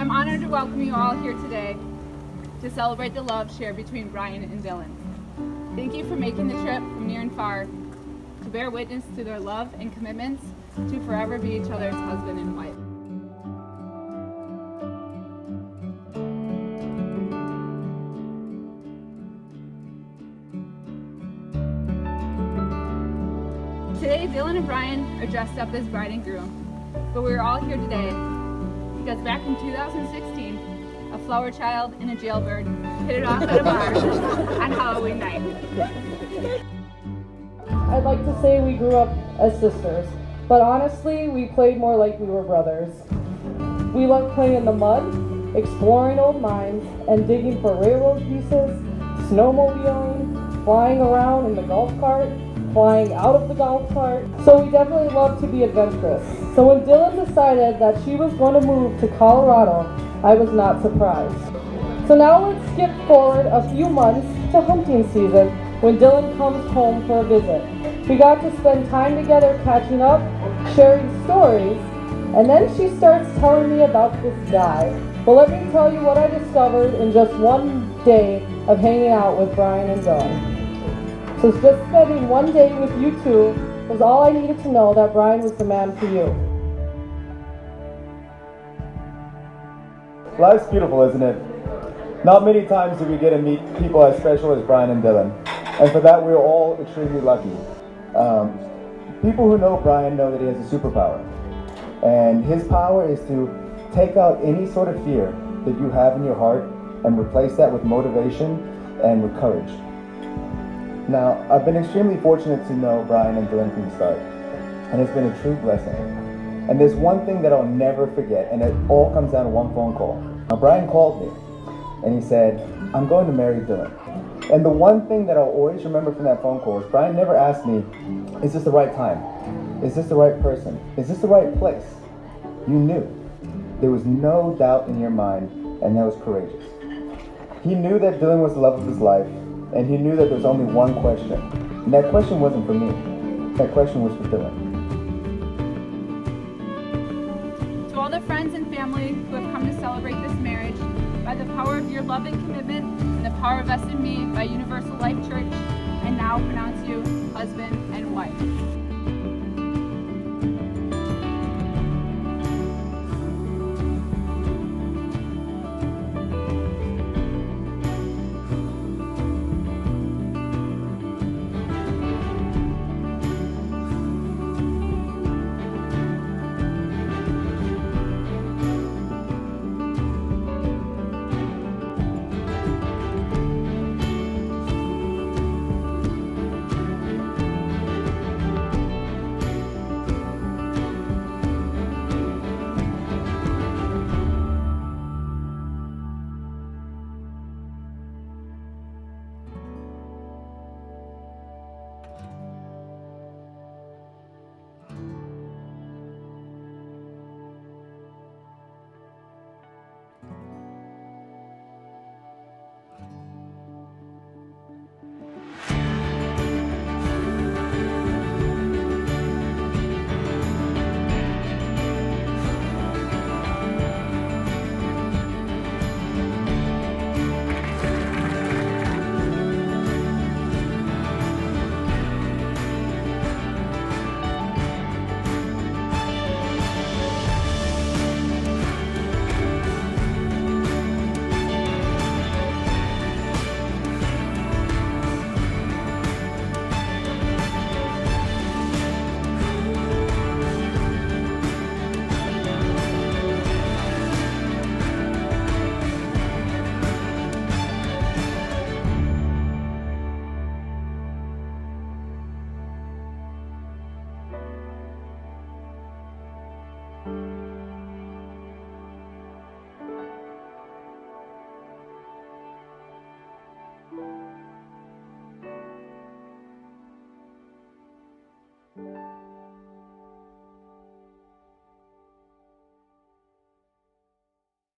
I'm honored to welcome you all here today to celebrate the love shared between Bryan and Dylan. Thank you for making the trip from near and far to bear witness to their love and commitments to forever be each other's husband and wife. Today, Dylan and Bryan are dressed up as bride and groom, but we're all here today because back in 2016, a flower child and a jailbird hit it off at a bar on Halloween night. I'd like to say we grew up as sisters, but honestly, we played more like we were brothers. We loved playing in the mud, exploring old mines, and digging for railroad pieces, snowmobiling, flying around in the golf cart, flying out of the golf cart. So we definitely loved to be adventurous. So when Dylan decided that she was going to move to Colorado, I was not surprised. So now let's skip forward a few months to hunting season when Dylan comes home for a visit. We got to spend time together catching up, sharing stories, and then she starts telling me about this guy. Well, let me tell you what I discovered in just one day of hanging out with Bryan and Dylan. So just spending one day with you two was all I needed to know that Bryan was the man for you. Life's beautiful, isn't it? Not many times do we get to meet people as special as Bryan and Dylan. And for that, we're all extremely lucky. People who know Bryan know that he has a superpower. And his power is to take out any sort of fear that you have in your heart and replace that with motivation and with courage. Now, I've been extremely fortunate to know Bryan and Dylan from the start, and it's been a true blessing. And there's one thing that I'll never forget, and it all comes down to one phone call. Now, Bryan called me, and he said, "I'm going to marry Dylan." And the one thing that I'll always remember from that phone call is Bryan never asked me, "Is this the right time? Is this the right person? Is this the right place?" You knew. There was no doubt in your mind, and that was courageous. He knew that Dylan was the love of his life, and he knew that there was only one question. And that question wasn't for me. That question was for Dylan. To all the friends and family who have come to celebrate this marriage, by the power of your love and commitment and the power vested in me by Universal Life Church, I now pronounce you husband and wife.